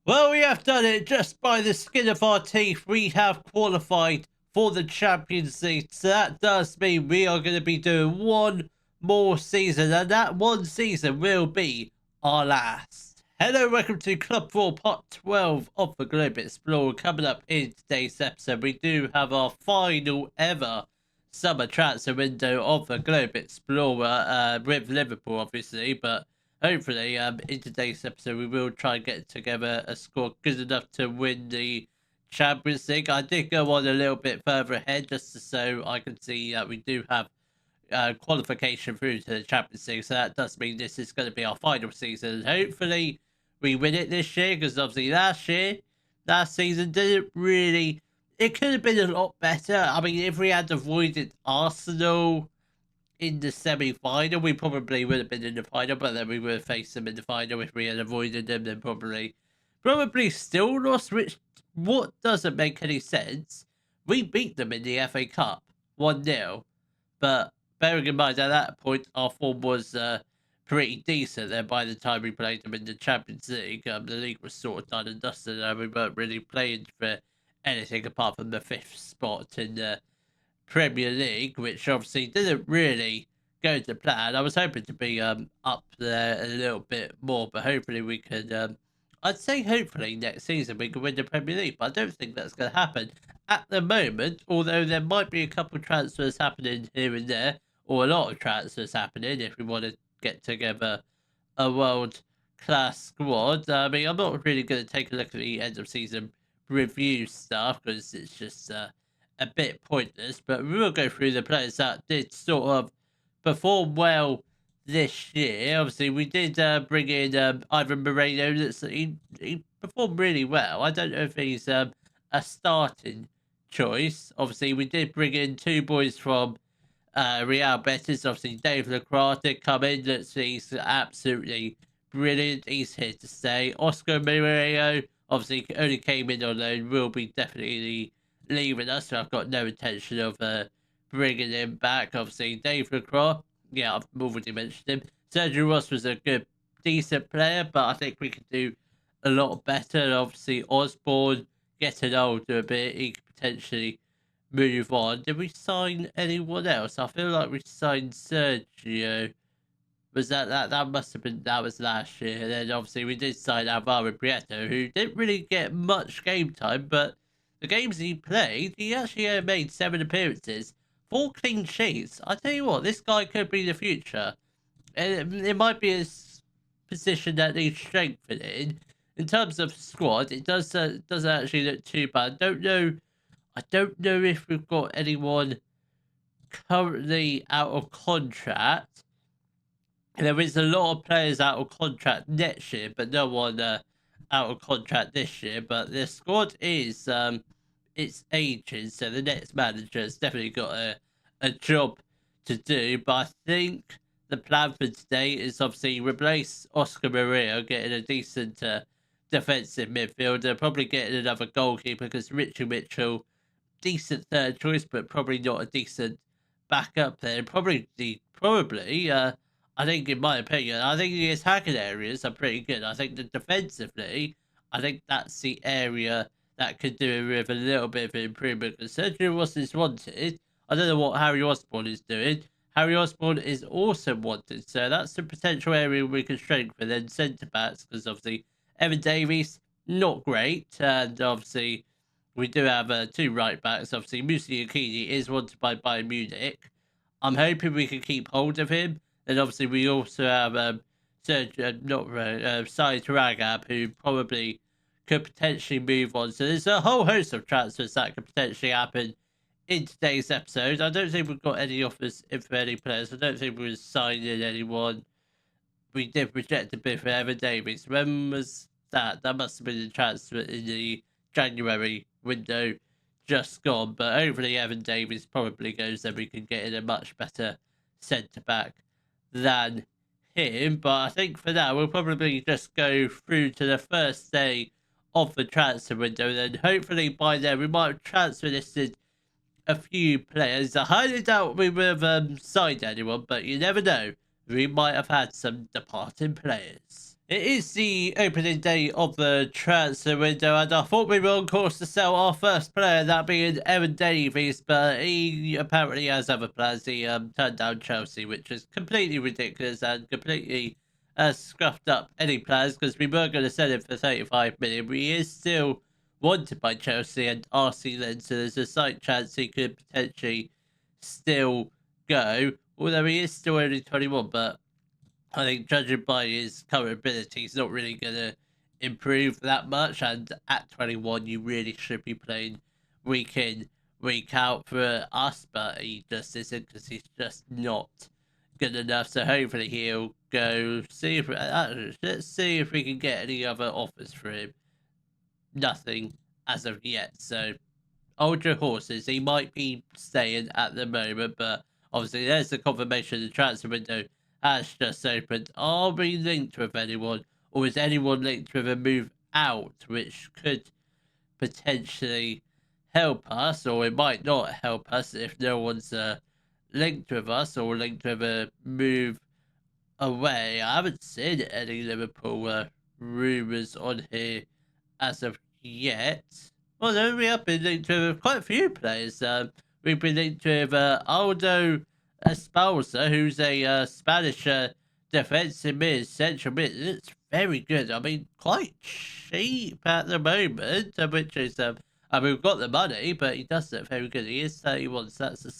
Well, we have done it just by the skin of our teeth. We have qualified for the Champions League. So that does mean we are going to be doing one more season, and that one season will be our last. Hello, welcome to Club 4, Part 12 of the Globe Explorer. Coming up in today's episode, we do have our final ever summer transfer window of the Globe Explorer with Liverpool, obviously, but hopefully, in today's episode, we will try and get together a score good enough to win the Champions League. I did go on a little bit further ahead just so I can see that we do have qualification through to the Champions League. So that does mean this is going to be our final season. Hopefully, we win it this year because obviously last season didn't really. It could have been a lot better. I mean, if we had avoided Arsenal in the semi-final, we probably would have been in the final, but then we would have faced them in the final. If we had avoided them, then probably still lost, which what doesn't make any sense. We beat them in the FA Cup 1-0, but bearing in mind at that point our form was pretty decent. Then by the time we played them in the Champions League, the league was sort of done and dusted, and we weren't really playing for anything apart from the fifth spot in the Premier League, which obviously didn't really go to plan. I was hoping to be up there a little bit more, but hopefully we could. I'd say hopefully next season we can win the Premier League, but I don't think that's going to happen at the moment. Although there might be a couple of transfers happening here and there, or a lot of transfers happening if we want to get together a world class squad. I mean, I'm not really going to take a look at the end of season review stuff because it's just a bit pointless, but we will go through the players that did sort of perform well this year. Obviously, we did bring in Ivan Moreno. He performed really well. I don't know if he's a starting choice. Obviously, we did bring in two boys from Real Betis. Obviously, Dave Lacroix did come in. He's absolutely brilliant. He's here to stay. Oscar Moreno obviously only came in on loan. Will be definitely leaving us, so I've got no intention of bringing him back. Obviously, Dave Lacroix, yeah, I've already mentioned him. Sergio Ross was a good, decent player, but I think we could do a lot better. Obviously, Osborne getting older a bit, he could potentially move on. Did we sign anyone else? I feel like we signed Sergio. Was that must have been that was last year. And then obviously we did sign Alvaro Prieto, who didn't really get much game time, but the games he played, he actually made 7 appearances, 4 clean sheets. I tell you what, this guy could be the future. And it might be a position that needs strengthening. In terms of squad, it doesn't actually look too bad. I don't know if we've got anyone currently out of contract. There is a lot of players out of contract next year, but no one out of contract this year. But the squad is it's aging, so the next manager has definitely got a job to do. But I think the plan for today is obviously replace Oscar Maria, getting a decent defensive midfielder, probably getting another goalkeeper because Richie Mitchell, decent third choice, but probably not a decent backup there. Probably. I think, in my opinion, I think the attacking areas are pretty good. I think that defensively, I think that's the area that could do with a little bit of improvement. Because Sergio Ross is wanted. I don't know what Harry Osborne is doing. Harry Osborne is also wanted, so that's the potential area we can strengthen. Then centre backs, because obviously Evan Davies not great, and obviously we do have two right backs. Obviously, Musi Akini is wanted by Bayern Munich. I'm hoping we can keep hold of him. Then obviously we also have Sai Taragab, who probably could potentially move on. So there's a whole host of transfers that could potentially happen in today's episode. I don't think we've got any offers in for any players. I don't think we're signing anyone. We did reject a bid for Evan Davies. When was that? That must have been the transfer in the January window just gone. But hopefully Evan Davies probably goes, then we can get in a much better centre back than him. But I think for now we'll probably just go through to the first day of the transfer window. Then hopefully by then we might have transfer listed a few players. I highly doubt we would have signed anyone, but you never know. We might have had some departing players. It is the opening day of the transfer window, and I thought we were on course to sell our first player, that being Evan Davies, but he apparently has other plans. He turned down Chelsea, which is completely ridiculous and completely scuffed up any plans, because we were going to sell him for 35 million. But he is still wanted by Chelsea and RC Lens, so there's a slight chance he could potentially still go, although he is still only 21, but I think judging by his current ability, he's not really going to improve that much. And at 21, you really should be playing week in, week out for us. But he just isn't, because he's just not good enough. So hopefully he'll go. Let's see if we can get any other offers for him. Nothing as of yet. So hold your horses. He might be staying at the moment, but obviously there's the confirmation the transfer window has just opened. Are we linked with anyone, or is anyone linked with a move out, which could potentially help us, or it might not help us if no one's linked with us or linked with a move away? I haven't seen any Liverpool rumours on here as of yet. Well, no, we have been linked with quite a few players. We've been linked with Aldo Espalza, who's a Spanish defensive mid, central mid. It's very good. I mean, quite cheap at the moment, which is, I mean, we've got the money, but he does look very good. He is 31, so that's a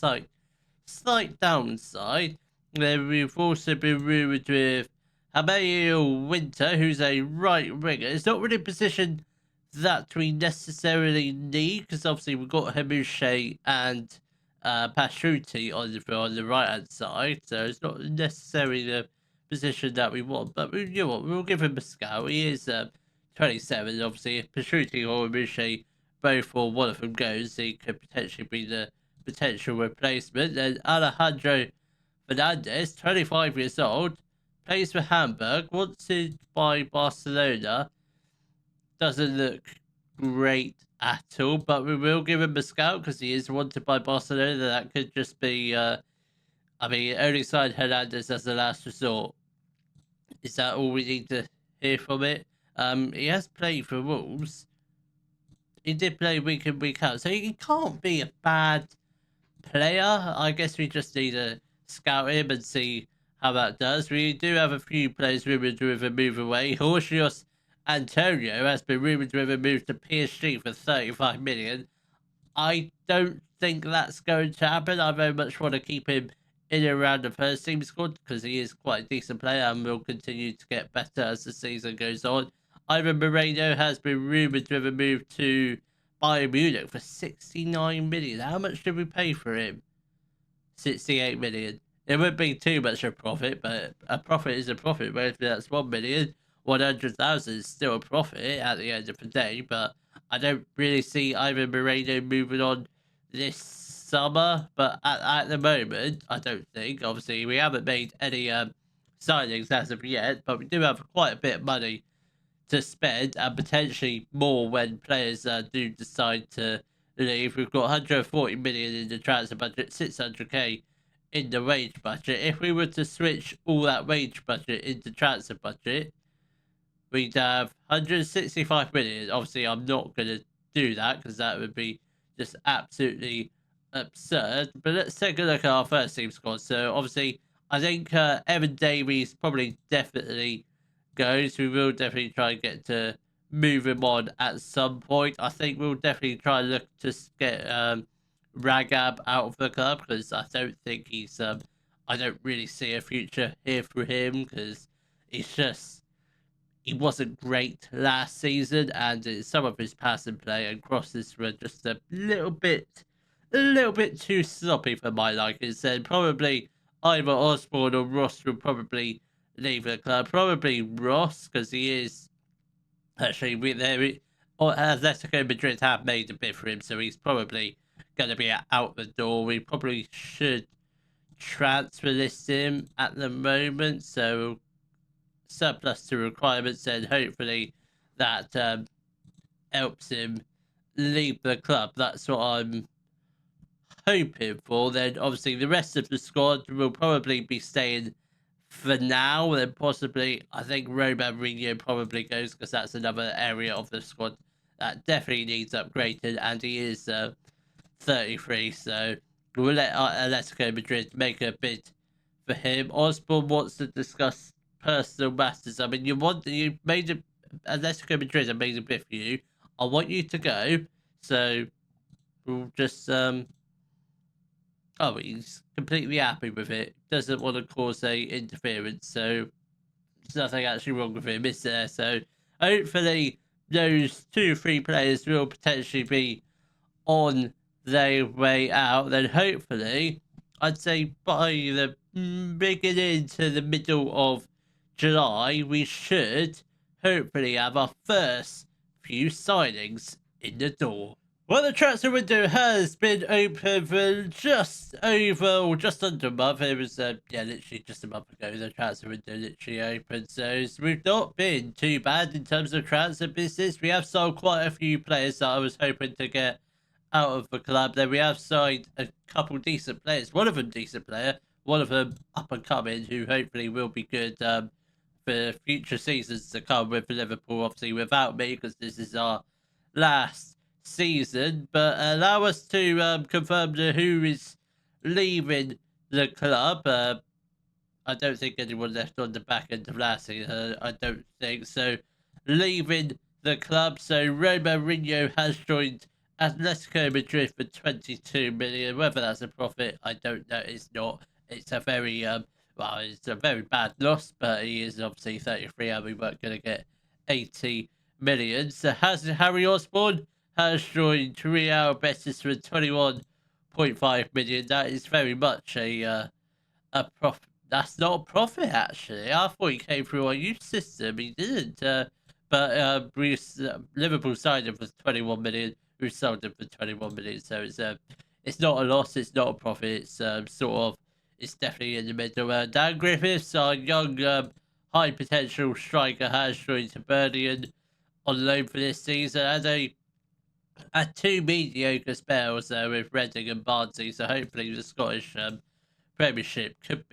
slight downside. Then we've also been rumoured with Emmanuel Winter, who's a right winger. It's not really a position that we necessarily need, because obviously we've got Hamushe and Pashuti on the right hand side, so it's not necessarily the position that we want. But you know what, we'll give him a scout. He is 27. Obviously, if Pashuti or Hamushe both or one of them goes, he could potentially be the potential replacement. Then Alejandro Fernandez, 25 years old, plays for Hamburg, wanted by Barcelona. Doesn't look great at all, but we will give him a scout because he is wanted by Barcelona. That could just be, I mean, only signed Hernandez as the last resort. Is that all we need to hear from it? He has played for Wolves. He did play week in, week out, so he can't be a bad player. I guess we just need to scout him and see how that does. We do have a few players rumoured with a move away. Horsios Antonio has been rumoured with a move to PSG for 35 million. I don't think that's going to happen. I very much want to keep him in and around the first team squad, because he is quite a decent player and will continue to get better as the season goes on. Ivan Moreno has been rumoured with a move to Bayern Munich for 69 million. How much did we pay for him? 68 million. It wouldn't be too much of a profit, but a profit is a profit. Whether that's 1 million, 100,000 is still a profit at the end of the day. But I don't really see Ivan Moreno moving on this summer. But at the moment, I don't think. Obviously, we haven't made any signings as of yet, but we do have quite a bit of money to spend, and potentially more when players do decide to leave. We've got 140 million in the transfer budget, 600k in the wage budget. If we were to switch all that wage budget into transfer budget, we'd have 165 million. Obviously, I'm not going to do that because that would be just absolutely absurd. But let's take a look at our first team squad. So, obviously, I think Evan Davies probably definitely goes. We will definitely try and get to move him on at some point. I think we'll definitely try and look to get Ragab out of the club, because I don't think he's I don't really see a future here for him, because he's just, he wasn't great last season, and some of his passing play and crosses were just a little bit too sloppy for my liking. So probably either Osborne or Ross will probably leave the club. Probably Ross, because he is actually Atletico Madrid have made a bid for him, so he's probably going to be out the door. We probably should transfer list him at the moment, so surplus to requirements, and hopefully that helps him leave the club. That's what I'm hoping for. Then obviously the rest of the squad will probably be staying for now, then possibly, I think Mourinho probably goes because that's another area of the squad that definitely needs upgraded, and he is 33, so we'll let Atletico Madrid make a bid for him. Osborne wants to discuss personal matters. I mean, you made Atletico Madrid a made a bid for you. I want you to go, so we'll just oh, he's completely happy with it. Doesn't want to cause a interference, so there's nothing actually wrong with him, is there? So hopefully those 2 or 3 players will potentially be on their way out. Then hopefully, I'd say by the beginning to the middle of July, we should hopefully have our first few signings in the door. Well, the transfer window has been open for just under a month. It was, literally just a month ago, the transfer window literally opened. So we've not been too bad in terms of transfer business. We have sold quite a few players that I was hoping to get out of the club. Then we have signed a couple decent players. One of them decent player, one of them up and coming, who hopefully will be good for future seasons to come with Liverpool. Obviously, without me, because this is our last season. But allow us to confirm who is leaving the club. I don't think anyone left on the back end of last season. I don't think so. Leaving the club. So Mourinho has joined Atletico Madrid for 22 million. Whether that's a profit, I don't know. It's not. It's a very it's a very bad loss, but he is obviously 33 and we weren't going to get 80 million. So Harry Osborne has joined Real Betis for 21.5 million. That is very much a profit. That's not a profit, actually. I thought he came through our youth system. He didn't. But Liverpool signed him for 21 million. We sold him for 21 million. So it's not a loss. It's not a profit. It's it's definitely in the middle. Dan Griffiths, our young, high potential striker, has joined Hibernian on loan for this season. Had 2 mediocre spells with Reading and Barnsley. So hopefully the Scottish Premiership could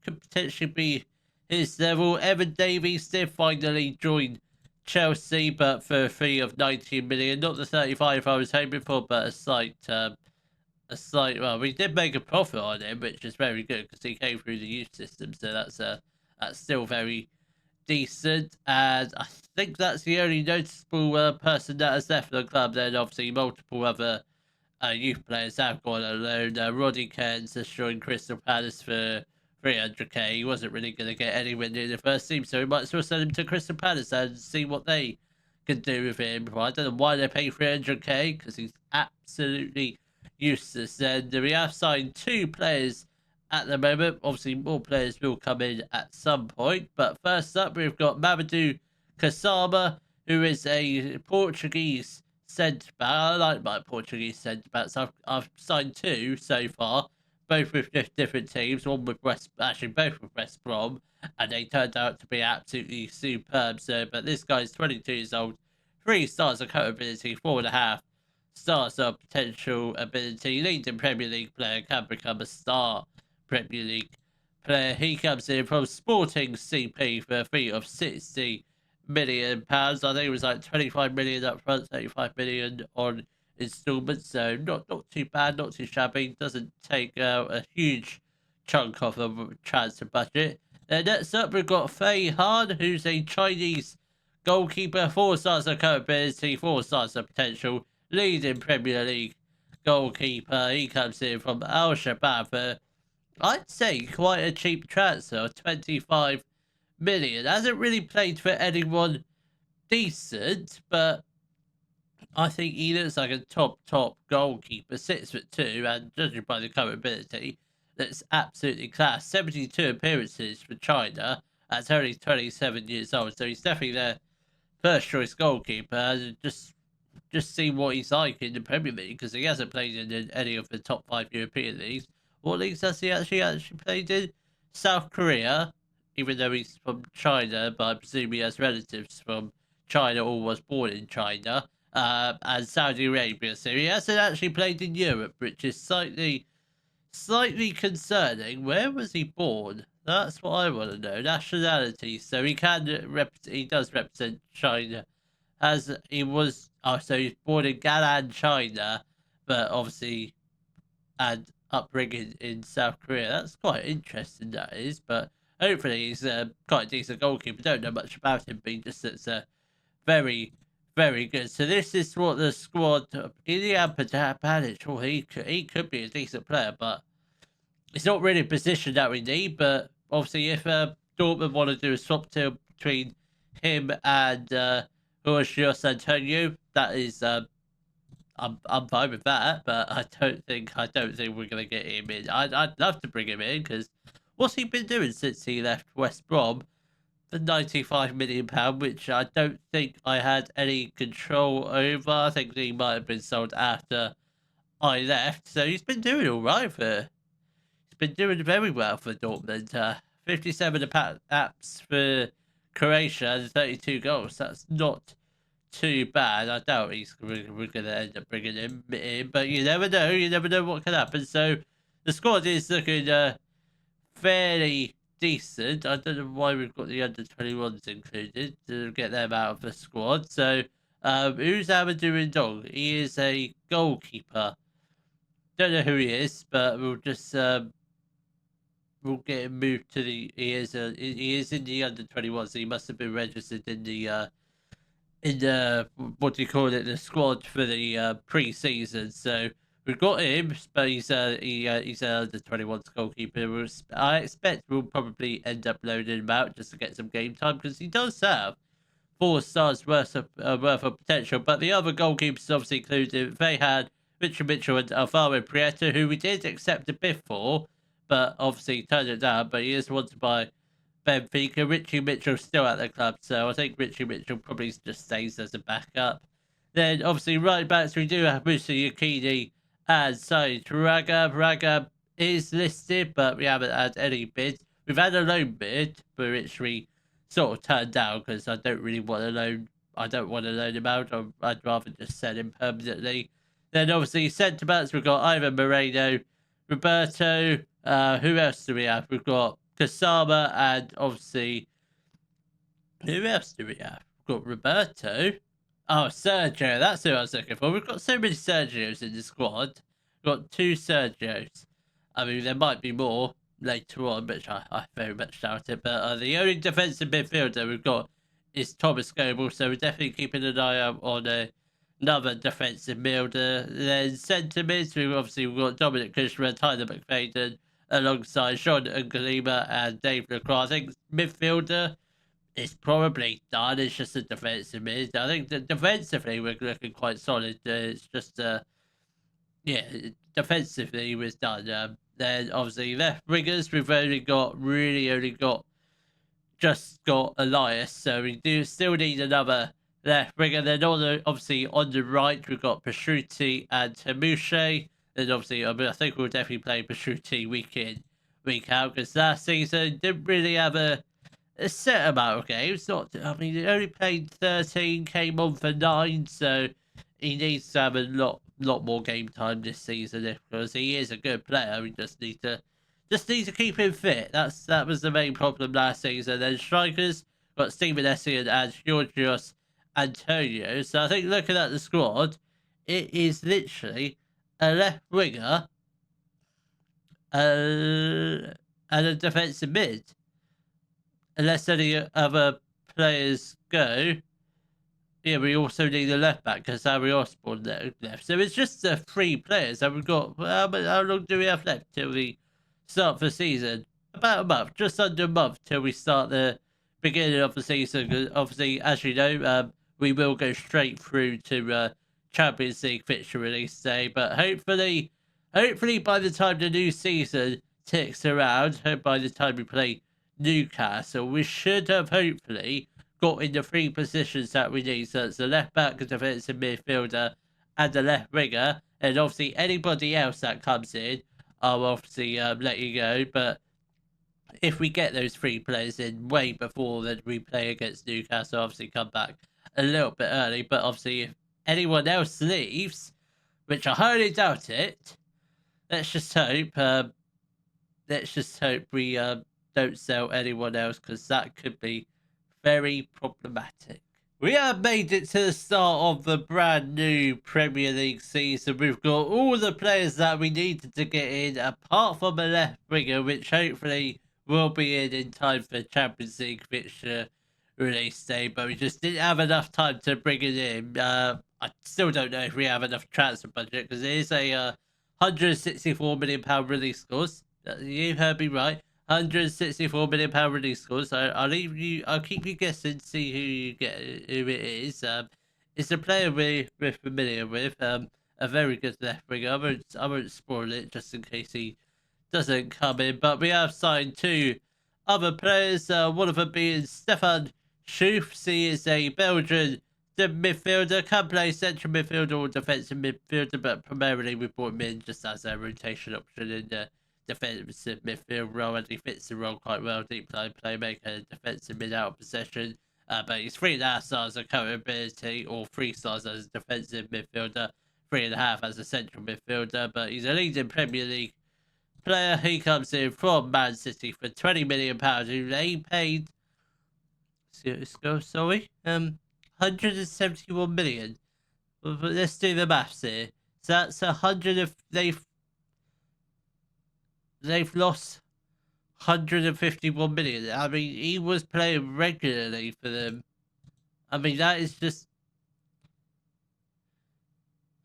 potentially be his level. Evan Davies did finally join Chelsea, but for a fee of 19 million, not the 35 I was hoping for, but a slight. Well, we did make a profit on him, which is very good because he came through the youth system, so that's still very decent. And I think that's the only noticeable person that has left the club. Then obviously multiple other youth players have gone on loan. Roddy Cairns has joined Crystal Palace for 300k. He wasn't really going to get anywhere near the first team, so we might as well send him to Crystal Palace and see what they can do with him. I don't know why they pay 300k because he's absolutely useless. And we have signed 2 players at the moment. Obviously, more players will come in at some point. But first up, we've got Mamadou Kasama, who is a Portuguese centre back. I like my Portuguese centre backs. I've signed 2 so far, both with different teams. One with both with West Brom, and they turned out to be absolutely superb. So, but this guy's 22 years old, 3 stars of capability, 4.5 stars of potential ability. Leading Premier League player, can become a star Premier League player. He comes in from Sporting CP for a fee of £60 million. I think it was like 25 million up front, 35 million on installments. So not too bad, not too shabby. Doesn't take a huge chunk of the transfer budget. Next up, we've got Fei Han, who's a Chinese goalkeeper, 4 stars of capability, 4 stars of potential. Leading Premier League goalkeeper. He comes in from Al Shabab for, I'd say, quite a cheap transfer, 25 million. Hasn't really played for anyone decent, but I think he looks like a top goalkeeper. 6'2", and judging by the current ability, that's absolutely class. 72 appearances for China. That's only 27 years old, so he's definitely their first choice goalkeeper. And just see what he's like in the Premier League, because he hasn't played in any of the top 5 European leagues. What leagues has he actually played in? South Korea, even though he's from China, but I presume he has relatives from China or was born in China, and Saudi Arabia. So he hasn't actually played in Europe, which is slightly concerning. Where was he born? That's what I want to know. Nationality. So he does represent China. As he was, so he's born in Galan, China, but obviously and upbringing in South Korea. That's quite interesting, that is. But hopefully he's quite a decent goalkeeper. Don't know much about him, but he just looks very, very good. So this is what the squad. Ilian Panic, oh, he could be a decent player, but it's not really a position that we need. But obviously, if Dortmund want to do a swap deal between him and Jorge Antonio, that is I'm fine with that, but I don't think we're gonna get him in. I'd love to bring him in because what's he been doing since he left West Brom for £95 million, which I don't think I had any control over. I think he might have been sold after I left, so he's been doing all right for. He's been doing very well for Dortmund. 57 apps for Croatia and 32 goals. That's not too bad. I doubt we're going to end up bringing him in, but you never know. You never know what can happen. So the squad is looking fairly decent. I don't know why we've got the under-21s included to get them out of the squad. So who's Amadou Ndong? He is a goalkeeper. Don't know who he is, but we'll just we'll get him moved to the. He is in the under-21, so he must have been registered in the what do you call it, the squad for the pre-season. So we've got him, but he's he's the 21's goalkeeper. I expect we'll probably end up loading him out just to get some game time because he does have 4 stars worth of potential. But the other goalkeepers obviously included, they had Richard Mitchell and Alvaro Prieto, who we did accept a bid for, but obviously turned it down. But he is wanted by Benfica. Richie Mitchell's still at the club, so I think Richie Mitchell probably just stays as a backup. Then obviously right backs we do have Musa Yakini and Said Raga. Raga is listed, but we haven't had any bids. We've had a loan bid, but which we sort of turned down because I don't really want to loan. I don't want to loan him out. I'd rather just sell him permanently. Then obviously centre backs we've got Ivan Moreno, Roberto. Who else do we have? We've got Kasama and obviously who else do we have? We've got Roberto. Oh, Sergio. That's who I was looking for. We've got so many Sergios in the squad. We've got 2 Sergios. I mean, there might be more later on, which I very much doubt it. But the only defensive midfielder we've got is Thomas Goebel, so we're definitely keeping an eye out on another defensive midfielder. Then centre mids, we've got Dominic Cushman, Tyler McFadden, alongside Sean Ngalima and Dave Lacroix. I think midfielder is probably done. It's just a defensive mid. I think that defensively we're looking quite solid. It's just yeah, defensively was done. Then obviously left wingers we've only got just got Elias, so we do still need another left winger. Then obviously on the right we've got Pashuti and Tamushe. Then obviously I think we'll definitely play Pashuti week in, week out because last season didn't really have a set amount of games. He only played 13, came on for 9, so he needs to have a lot more game time this season because he is a good player. We just need to keep him fit. That was the main problem last season. Then strikers got Stephen Essien and Georgios Antonio. So I think looking at the squad, it is literally a left winger and a defensive mid. Unless any other players go, yeah, we also need a left back because Harry Osborne left. So it's just 3 players, and we've got how long do we have left till we start the season? About a month, just under a month till we start the beginning of the season. 'Cause obviously, as you know, we will go straight through to Champions League fixture release day. But hopefully by the time the new season ticks around, by the time we play Newcastle, we should have hopefully got in the 3 positions that we need. So it's the left back, a defensive midfielder, and the left winger. And obviously, anybody else that comes in, I'll obviously let you go. But if we get those 3 players in way before that we play against Newcastle, obviously come back a little bit early. But obviously, if anyone else leaves, which I highly doubt it, let's just hope. Let's just hope we don't sell anyone else because that could be very problematic. We have made it to the start of the brand new Premier League season. We've got all the players that we needed to get in, apart from a left winger, which hopefully will be in time for Champions League fixture release day, but we just didn't have enough time to bring it in. I still don't know if we have enough transfer budget because it is a £164 million release clause. You heard me right. £164 million release clause. So I'll keep you guessing, see who it is. It's a player we're familiar with. A very good left winger. I won't spoil it just in case he doesn't come in. But we have signed two other players. One of them being Stefan Schoof. He is a Belgian midfielder, can play central midfielder or defensive midfielder, but primarily we brought him in just as a rotation option in the defensive midfield role, and he fits the role quite well. Deep line playmaker, defensive mid out of possession. But he's 3.5 stars of current ability, or 3 stars as a defensive midfielder, 3.5 as a central midfielder. But he's a leading Premier League player. He comes in from Man City for £20 million, who they paid. Sorry, 171 million. Let's do the maths here. So that's 100 of they've lost 151 million. I mean, he was playing regularly for them. I mean, that is just.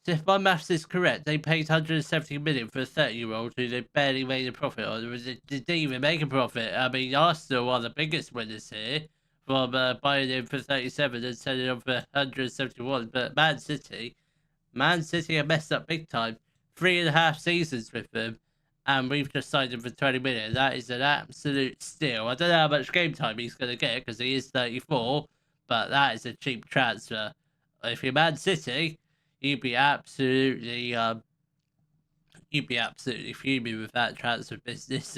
So if my maths is correct, they paid 170 million for a 30-year-old who they barely made a profit on. They didn't even make a profit. I mean, Arsenal are the biggest winners here from buying him for 37 and selling him for 171. But Man City have messed up big time. 3.5 seasons with them, and we've just signed him for 20 million. That is an absolute steal. I don't know how much game time he's going to get because he is 34, but that is a cheap transfer. If you're Man City, you'd be absolutely fuming with that transfer business.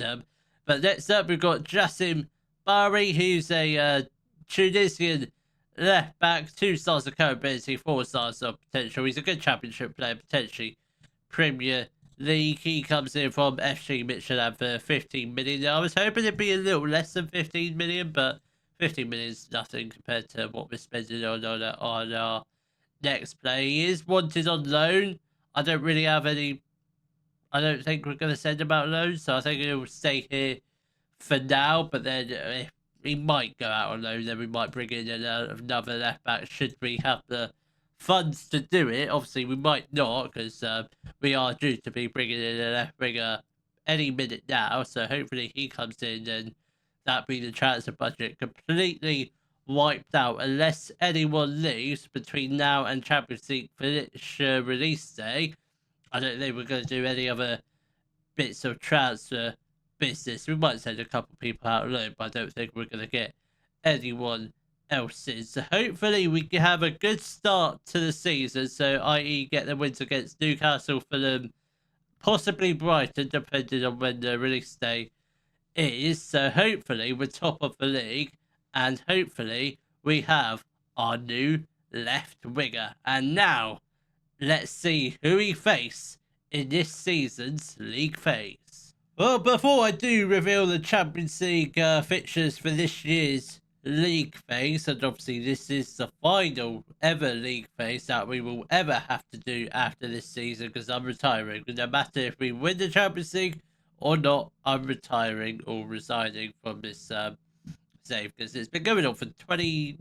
But next up, we've got Jassim Bari, who's a Tunisian left back, 2 stars of current ability, 4 stars of potential. He's a good championship player, potentially Premier League. He comes in from FC Midtjylland for 15 million. I was hoping it'd be a little less than 15 million, but 15 million is nothing compared to what we're spending on our next play. He is wanted on loan. I don't really have any. I don't think we're going to send him out loan, so I think he'll stay here for now. But then if he might go out on loan, then we might bring in another left back should we have the funds to do it. Obviously, we might not because we are due to be bringing in a left winger any minute now. So hopefully he comes in and that be the transfer budget completely wiped out unless anyone leaves between now and Champions League fixture release day. I don't think we're going to do any other bits of transfer business. We might send a couple people out alone, but I don't think we're going to get anyone else in. So hopefully we can have a good start to the season. So i.e. get the wins against Newcastle, Fulham, possibly Brighton, depending on when the release day is. So hopefully we're top of the league. And hopefully we have our new left winger. And now, let's see who we face in this season's league phase. Well, before I do reveal the Champions League fixtures for this year's league phase, and obviously this is the final ever league phase that we will ever have to do after this season because I'm retiring. No matter if we win the Champions League or not, I'm retiring or resigning from this because it's been going on for 20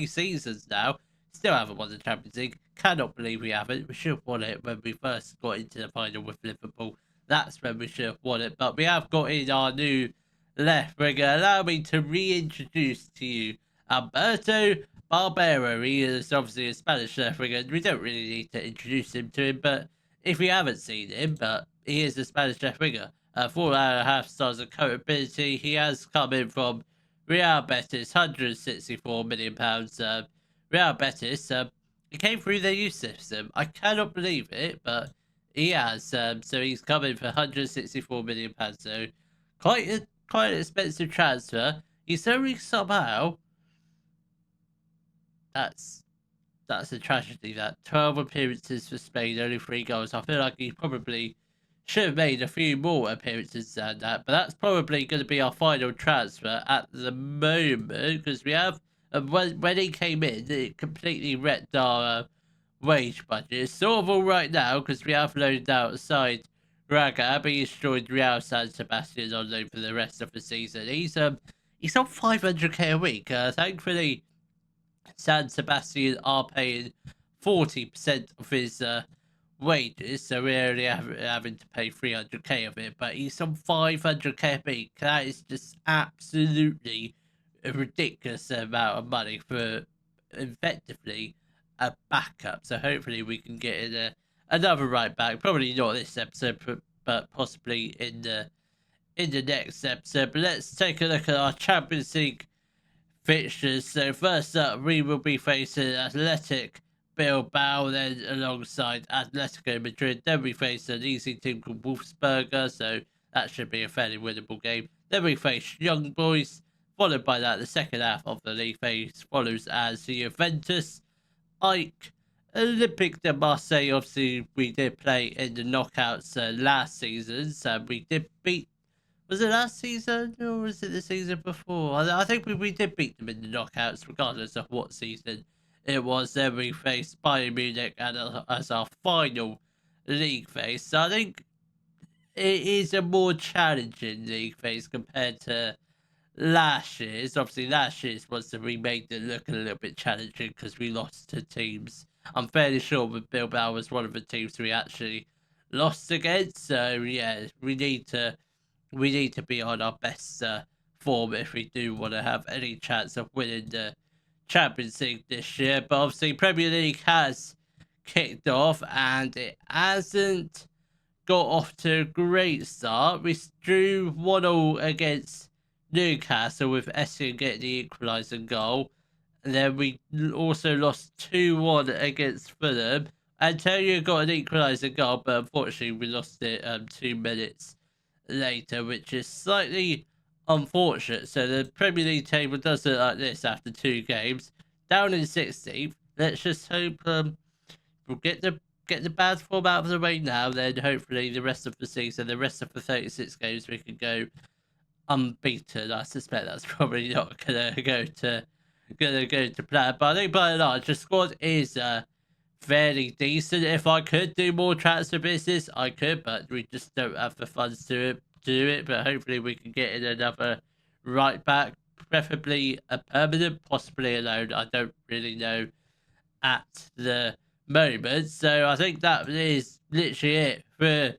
seasons now. Still haven't won the Champions League. Cannot believe we haven't. We should have won it when we first got into the final with Liverpool. That's when we should have won it. But we have got in our new left winger. Allow me to reintroduce to you Alberto Barbero. He is obviously a Spanish left winger. We don't really need to introduce him to him, but if you haven't seen him, but he is a Spanish left winger. 4.5 stars of current ability. He has come in from Real Betis, £164 million. Real Betis, he came through their youth system. I cannot believe it, but he has. So he's coming for £164 million. So quite an expensive transfer. He's only somehow. That's a tragedy. That 12 appearances for Spain, only 3 goals. I feel like he probably should have made a few more appearances than that, but that's probably going to be our final transfer at the moment, because we have, when he came in, it completely wrecked our wage budget. It's sort of all right now, because we have loaned outside Raga, but he's joined Real San Sebastian on loan for the rest of the season. He's on 500k a week. Thankfully, San Sebastian are paying 40% of his wages, so we're only having to pay 300k of it, but he's on 500k a week. That is just absolutely a ridiculous amount of money for effectively a backup. So hopefully we can get in another right back. Probably not this episode, but possibly in the next episode. But let's take a look at our Champions League fixtures. So first up, we will be facing Athletic Bilbao, then alongside Atletico Madrid. Then we face an easy team called Wolfsberger, so that should be a fairly winnable game. Then we face Young Boys, followed by that the second half of the league phase follows as Juventus, Ike, Olympique de Marseille. Obviously, we did play in the knockouts last season, so we did beat. Was it last season or was it the season before? I think we did beat them in the knockouts, regardless of what season it was. Then we faced Bayern Munich as our final league phase. So I think it is a more challenging league phase compared to last year's. Obviously, last year's was we made it look a little bit challenging because we lost to teams. I'm fairly sure that Bilbao was one of the teams we actually lost against. So yeah, we need to be on our best form if we do want to have any chance of winning the Champions League this year. But obviously, Premier League has kicked off and it hasn't got off to a great start. We drew 1-1 against Newcastle with Essien getting the equalising goal. And then we also lost 2-1 against Fulham. Antonio got an equalising goal, but unfortunately we lost it 2 minutes later, which is slightly unfortunate. So the Premier League table does look like this after 2 games. Down in 16th. Let's just hope we'll get the bad form out of the way now. Then hopefully the rest of the season, the rest of the 36 games, we can go unbeaten. I suspect that's probably not gonna go to plan, but I think by and large the squad is fairly decent. If I could do more transfer business, I could, but we just don't have the funds to do it. But hopefully we can get in another right back, preferably a permanent, possibly a loan. I don't really know at the moment. So I think that is literally it for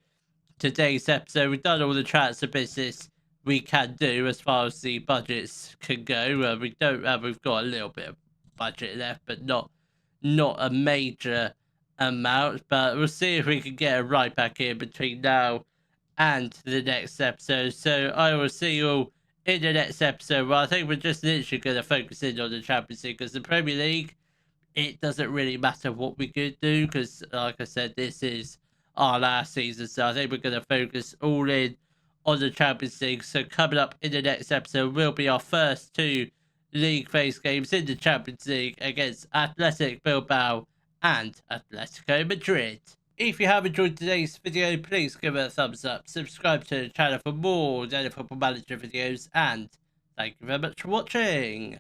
today's episode. We've done all the transfer business we can do as far as the budgets can go. We've got a little bit of budget left, but not a major amount. But we'll see if we can get a right back here between now and the next episode. So I will see you all in the next episode. Well, I think we're just literally going to focus in on the Champions League, because the Premier League, it doesn't really matter what we could do, because like I said, this is our last season. So I think we're going to focus all in on the Champions League. So coming up in the next episode will be our first 2 league phase games in the Champions League against Athletic Bilbao and Atletico Madrid. If you have enjoyed today's video, please give it a thumbs up, subscribe to the channel for more Daily Football Manager videos, and thank you very much for watching.